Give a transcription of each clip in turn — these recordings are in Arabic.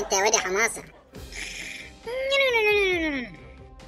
انت يا واد يا حماصه.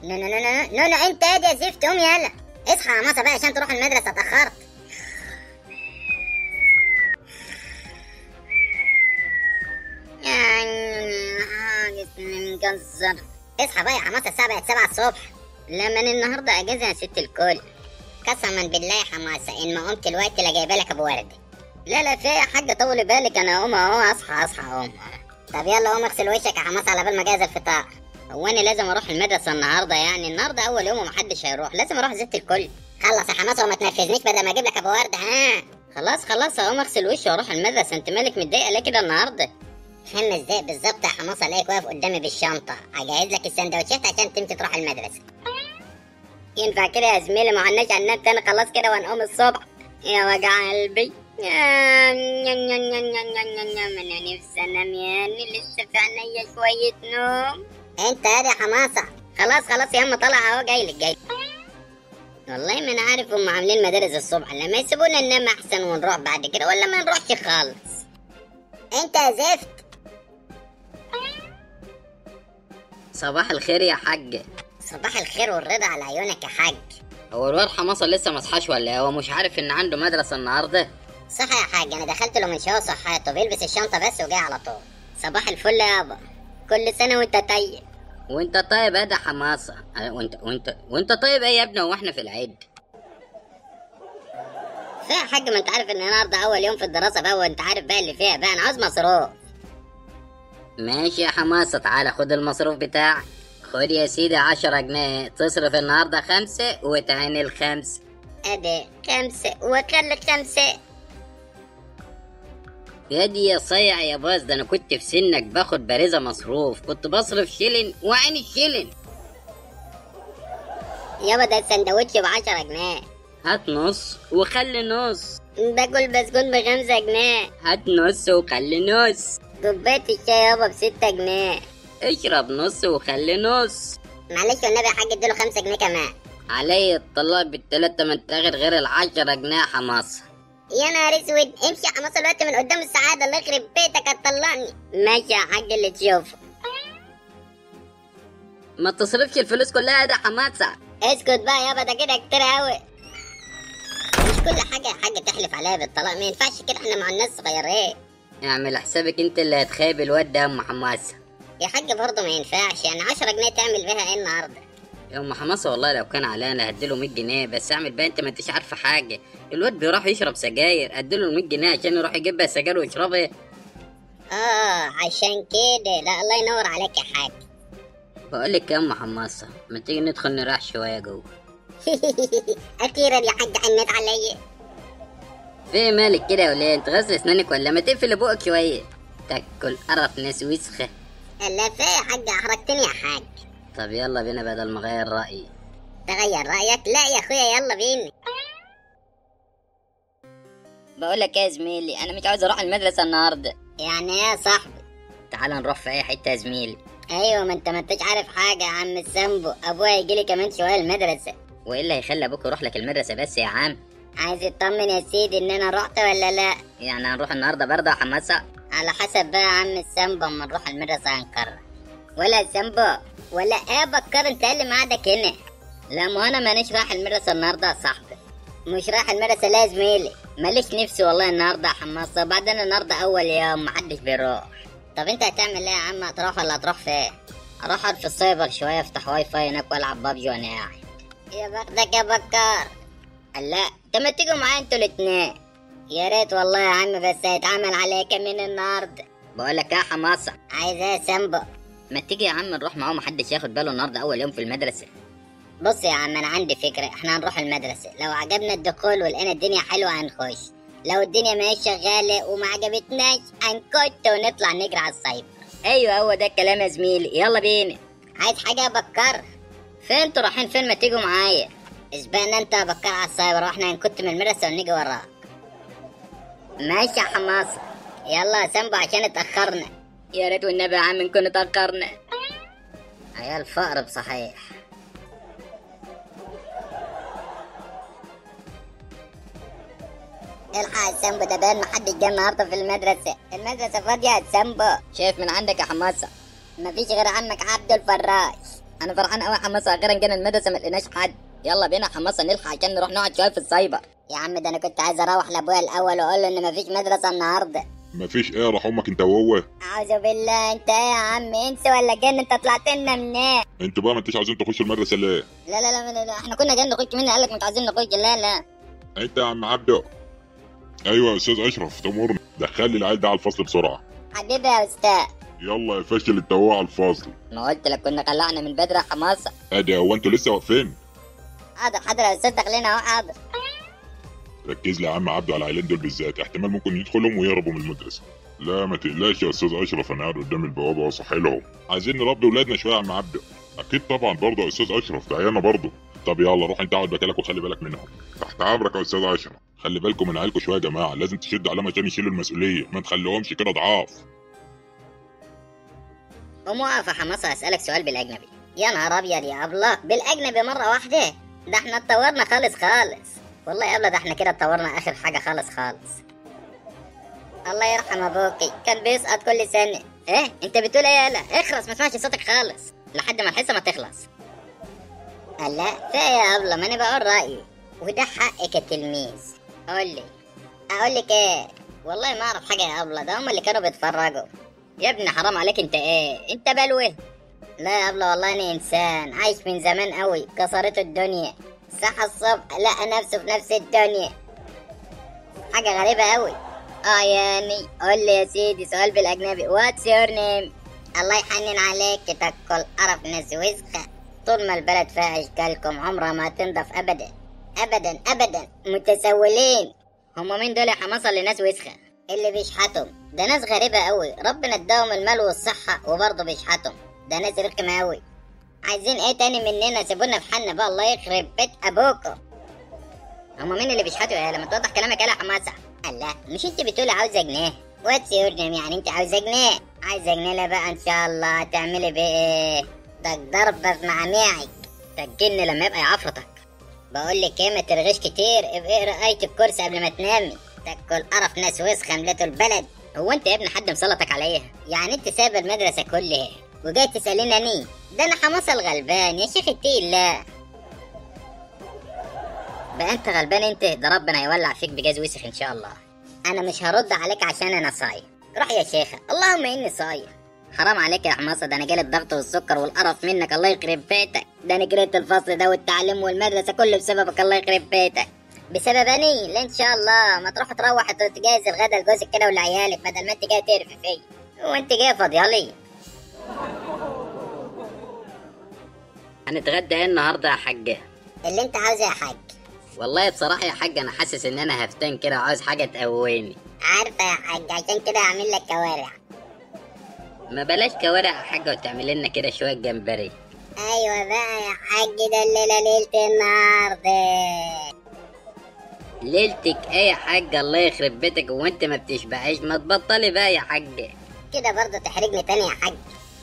نو انت يا زفت، قوم يلا اصحى يا حماصه بقى عشان تروح المدرسه، اتاخرت. جسمي مكسر. اصحى بقى يا حماصه، الساعه بقت 7 الصبح. لا من النهارده اجازه يا ست الكل. قسما بالله يا حماصه ان ما قمت الوقت لا جايبه لك ابو ورده. لا في يا حاجه طولي بالك، انا اقوم اهو، اصحى اقوم. طب يلا قوم اغسل وشك يا حماصه على بال ما اجهز الفطار. هو انا لازم اروح المدرسه النهارده؟ يعني النهارده اول يوم ومحدش هيروح، لازم اروح زيت الكل. خلص يا حماصه وما تنرفزنيش بدل ما اجيب لك ابو ورده. ها خلاص هقوم اغسل وشي واروح المدرسه. انت مالك متضايقه ليه كده النهارده؟ 5 دقايق بالظبط يا حماصه الاقيك واقف قدامي بالشنطه، اجهز لك السندوتشات عشان تمشي تروح المدرسه. ينفع كده يا زميلي؟ ما عناش عناد تاني خلاص كده وهنقوم الصبح. يا وجع قلبي، انا نفسي انام يعني، لسه في عينيا شويه نوم. انت يا حماصه. خلاص يا اما طالع اهو، جايلك. والله ما انا عارف هم عاملين مدارس الصبح، لما يسيبونا ننام احسن ونروح بعد كده، ولا ما نروحش خالص. انت يا زفت. صباح الخير يا حاج. صباح الخير والرضا على عيونك يا حاج. هو الواد حماصه لسه مصحاش ولا هو مش عارف ان عنده مدرسه النهارده؟ صح يا حاج، انا دخلت له من شويه صحيته بيلبس الشنطه بس وجاي على طول. صباح الفل يابا، كل سنه وانت طيب. وانت طيب يا حماصه. وانت طيب ايه يا ابني؟ هو احنا في العيد؟ فيها يا حاج، ما انت عارف ان النهارده اول يوم في الدراسه بقى، وانت عارف بقى اللي فيها بقى، انا عاوز مصروف. ماشي يا حماصه، تعالى خد المصروف بتاعك. خد يا سيدي 10 جنيه، تصرف النهارده 5 وتعين ال5. ادي 5 وخلي 5. يا دي يا صيع يا باز، ده انا كنت في سنك باخد بارزة مصروف، كنت بصرف شيلن وعين الشيلن. يابا ده السندوتش ب10 جنيه. هات نص وخلي نص. باكل بسكوت ب5 جنيه. هات نص وخلي نص. كوباية الشاي يابا ب6 جنيه. اشرب نص وخلي نص. معلش والنبي يا حاج اديله 5 جنيه كمان. علي الطلاق بالتلاتة من تاخد غير ال10 جنيه يا حماصة. يا نهار اسود، امشي يا حماصة الوقت من قدام السعادة، الله يخرب بيتك هتطلقني. ماشي يا حاج اللي تشوفه. ما تصرفش الفلوس كلها يا حماصة. اسكت بقى يابا، ده كده كتير اوي. مش كل حاجة يا حاج تحلف عليها بالطلاق، ما ينفعش كده، احنا مع الناس صغيرين. اعمل حسابك انت اللي هتخيب الواد ده يا ام حماصة. يا حاج برضه ما ينفعش، يعني 10 جنيه تعمل بيها ايه النهارده؟ يا ام حماصة والله لو كان عليا انا هديله 100 جنيه، بس اعمل بقى انت ما انتش عارفة حاجة. الواد بيروح يشرب سجاير، اديله 100 جنيه عشان يروح يجيب بها سجاير ويشربها. عشان كده. لا الله ينور عليك يا حاج. بقول لك يا ام حماصة، ما تيجي ندخل نريح شوية جوه. اخيرا يا حاج حنيت عليا. في مالك كده يا وليه؟ انت غسل اسنانك ولا؟ ما تقفل بقك شوية، تاكل قرف ناس وسخة. لا في يا حاج، احرجتني يا حاج. طب يلا بينا بدل ما اغير رأيي. تغير رأيك؟ لا يا اخويا يلا بينا. بقول لك يا زميلي، انا مش عاوز اروح المدرسة النهاردة. يعني ايه يا صاحبي؟ تعال نروح في اي حتة يا زميلي. ايوه، ما انتش عارف حاجة يا عم السامبو، ابويا يجيلي كمان شوية المدرسة. وايه اللي هيخلي ابوك يروح لك المدرسة بس يا عم؟ عايز يطمن يا سيدي ان انا رحت ولا لا. يعني هنروح النهارده برضه يا حماسة؟ على حسب بقى يا عم السامبو، اما نروح المدرسة هنقرر. ولا سامبو ولا ايه بكر، انت اللي معادك هنا. لا ما انا مانيش رايح المدرسة النهارده يا صاحبي. مش رايح المدرسة لا يا زميلي، ماليش نفسي والله النهارده يا حماصة، بعدين النهارده اول يوم محدش بيروح. طب انت هتعمل ايه يا عم؟ هتروح ولا هتروح فين؟ اروح اقعد في السايبر شوية، افتح واي فاي هناك والعب بابجي وانا قاعد. يا بختك يا بكر. لا طب ما تيجوا معايا انتوا الاتنين. يا ريت والله يا عم، بس هيتعمل عليك من النهارده. بقول لك يا حماصة. عايز ايه يا سامبو؟ ما تيجي يا عم نروح معاه، محدش ياخد باله النهارده اول يوم في المدرسة. بص يا عم انا عندي فكرة، احنا هنروح المدرسة، لو عجبنا الدخول ولقينا الدنيا حلوة هنخش، لو الدنيا ما هيش شغالة وما عجبتناش هنكت ونطلع نجري على السايبر. ايوه هو ده الكلام يا زميلي، يلا بينا. عايز حاجة يا بكر؟ فين انتوا رايحين فين؟ ما تيجوا معايا. اسبقنا انت يا بكر على السايبر، واحنا هنكت من المدرسة ونيجي وراك. ماشي يا حماصة. يلا يا سامبو عشان اتأخرنا. يا ريت والنبي يا عم نكون اتأخرنا. عيال فقر بصحيح. الحق يا سامبو، ده باين محدش جه النهارده في المدرسة فاضية يا سامبو. شايف من عندك يا حماسة؟ مفيش غير عمك عبد الفراش. انا فرحان قوي يا حماسة، اخيرا جينا المدرسة ما لقيناش حد. يلا بينا يا حماسة نلحق عشان نروح نقعد شوية في السايبر. يا عم ده انا كنت عايز اروح لابويا الاول واقول له ان مفيش مدرسة النهارده. مفيش ايه، راح امك انت وهو. اعوذ بالله، انت ايه يا عم؟ انس ولا جن؟ انت طلعت لنا منين؟ انتوا بقى ما انتش عاوزين تخشوا المدرسه ليه؟ لا، احنا كنا جايين نخش. مين قال لك مش عايزين نخش؟ لا. انت يا عم عبده. ايوه يا استاذ اشرف، تمرني دخل لي العيال ده على الفصل بسرعه. حبيبي يا استاذ. يلا يا فاشل انت هو على الفصل. ما قلت لك كنا قلعنا من بدري يا حماسه. ادي هو انتوا لسه واقفين؟ حاضر يا استاذ، داخلين اهو. حاضر. ركز لي يا عم عبده على العيلين دول بالذات، احتمال ممكن يدخلهم ويهربوا من المدرسه. لا ما تقلقش يا استاذ اشرف، انا قاعد قدام البوابه واصحي لهم. عايزين نربي ولادنا شويه يا عم عبده. اكيد طبعا برضه يا استاذ اشرف، ده عيالنا برضه. طب يلا روح انت اقعد مكانك وخلي بالك منهم. تحت امرك يا استاذ اشرف. خلي بالكم من عيالكم شويه يا جماعه، لازم تشدوا عليهم عشان يشيلوا المسؤوليه، ما تخليهمش كده ضعاف. قوم واقف يا حماسه، اسالك سؤال بالاجنبي. يا نهار ابيض يا ابله، بالاجنبي مره واحده؟ ده احنا اتطورنا خالص. والله يا ابله ده احنا كده اتطورنا اخر حاجه خالص. الله يرحم ابوكي، كان بيسقط كل سنه. ايه انت بتقول ايه؟ يالا اخرس، ما اسمعش صوتك خالص لحد ما الحصه ما تخلص. لا في ايه يا ابله؟ ما انا بقول رايي وده حقك يا تلميذ. اقول لك ايه؟ والله ما اعرف حاجه يا ابله، ده هم اللي كانوا بيتفرجوا. يا ابني حرام عليك، انت ايه؟ انت بلوه؟ لا يا ابله والله اني انسان عايش من زمان قوي، كسرته الدنيا. صحى الصبح لقى نفسه في نفس الدنيا. حاجه غريبه قوي. يعني قول لي يا سيدي سؤال بالاجنبي. واتس يور نيم؟ الله يحنن عليك، تاكل قرف ناس وسخه. طول ما البلد فيها اشكالكم عمرها ما تنضف ابدا. متسولين. هما مين دول يا حماسه اللي ناس وسخه؟ اللي بيشحتهم. ده ناس غريبه قوي، ربنا اداهم المال والصحه وبرضه بيشحتهم. ده ناس رخمه قوي. عايزين ايه تاني مننا؟ سيبونا في حالنا بقى، الله يخرب بيت ابوكم. هما مين اللي بيشحتوا يا لما توضح كلامك يا حماسه؟ الله، مش انت بتقولي عاوزه جنيه؟ واتس يور نيم يعني انت عاوزه جنيه؟ عايزه جنيه؟ لا بقى ان شاء الله. هتعملي بيه ايه؟ ده ضربه في معاميعك. ده الجن لما يبقى يعفرتك. بقول لك ايه، ما ترغيش كتير، ابقي اقرا آية الكرسي قبل ما تنامي. تاكل قرف ناس وسخه مليتوا البلد. هو انت يا ابني حد مسلطك عليها؟ يعني انت سايبه المدرسه كلها وجاي تساليني اني؟ ده انا حماسه الغلبان يا شيخ اتقي الله. بقى انت غلبان انت، ده ربنا يولع فيك بجاز وسخ ان شاء الله. انا مش هرد عليك عشان انا صايم. روح يا شيخه. اللهم اني صايم. حرام عليك يا حماسه، ده انا جالي الضغط والسكر والقرف منك، الله يخرب بيتك. ده انا كرهت الفصل ده والتعليم والمدرسه كله بسببك، الله يخرب بيتك. بسبب اني؟ لا ان شاء الله، ما تروح تجهز الغدا لجوزك كده ولعيالك بدل ما انت جاي تقرفي فيا. وانت جاي فاضيه لي. هنتغدى ايه النهارده يا حاجه؟ اللي انت عاوزه يا حاج. والله بصراحه يا حاج انا حاسس ان انا هفتان كده وعاوز حاجه تقويني. عارفه يا حاج، عشان كده هعمل لك كوارع. ما بلاش كوارع يا حاجه، وتعمل لنا كده شويه جمبري. ايوه بقى يا حاج، ده الليله ليله النهارده. ليلتك ايه يا حاج؟ الله يخرب بيتك، وانت ما بتشبعيش؟ ما تبطلي بقى يا حاج. كده برضه تحرجني تاني يا حاج.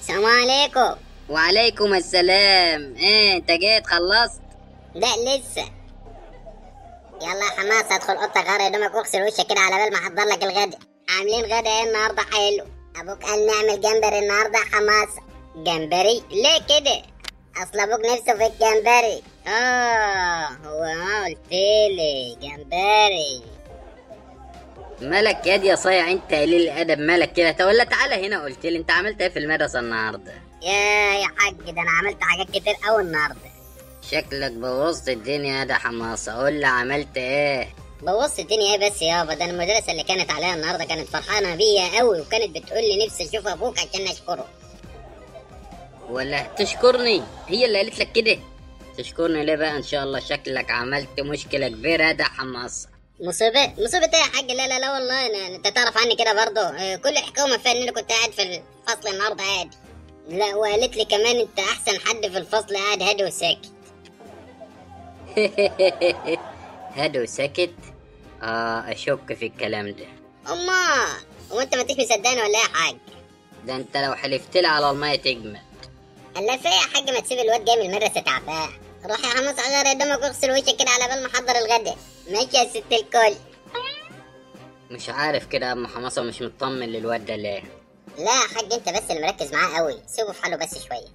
السلام عليكم. وعليكم السلام. ايه انت جيت خلصت؟ لا لسه. يلا يا حماسه ادخل اوضتك، غير هدومك واغسل وشك كده على بال ما احضر لك الغدا. عاملين غدا ايه النهارده؟ حلو. ابوك قال نعمل جمبري النهارده يا حماسه. جمبري؟ ليه كده؟ اصل ابوك نفسه في الجمبري. هو قلتلي جمبري. مالك ياد يا صايع انت قليل الادب؟ مالك كده؟ ولا تعالى هنا، قلتلي انت عملت ايه في المدرسه النهارده؟ يا حاج، ده انا عملت حاجات كتير قوي النهارده. شكلك بوظت الدنيا ده حماسه. قول لي عملت ايه؟ بوظت الدنيا ايه بس يابا؟ ده المدرسه اللي كانت عليها النهارده كانت فرحانه بيا قوي، وكانت بتقول لي نفسي اشوف ابوك عشان اشكره. ولا تشكرني؟ هي اللي قالت لك كده؟ تشكرني ليه بقى؟ ان شاء الله شكلك عملت مشكله كبيره ده حماسه. مصيبه ايه يا حاج؟ لا والله انت تعرف عني كده برضه. كل الحكومه فيها ان انا كنت قاعد في الفصل النهارده عادي. لا وقالت لي كمان انت احسن حد في الفصل، قاعد هادي وساكت. هادي وساكت؟ اشك في الكلام ده. هو انت ما انتش مصدقني ولا ايه يا حاج؟ ده انت لو حلفت لي على الميه تجمد. الا في يا حاج، ما تسيب الواد جاي من المدرسه تعبان. روح يا حماس غير هدومك واغسل وشك كده على بال ما احضر الغدا. ماشي يا ست الكل. مش عارف كده يا عم حماسة، مش مطمن للواد ده ليه؟ لا يا حاج انت بس اللي مركز معاه قوي، سيبه في حاله بس شويه.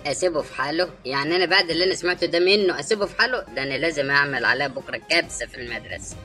اسيبه في حاله؟ يعني انا بعد اللي انا سمعته ده منه اسيبه في حاله؟ ده انا لازم اعمل عليه بكره كبسه في المدرسه.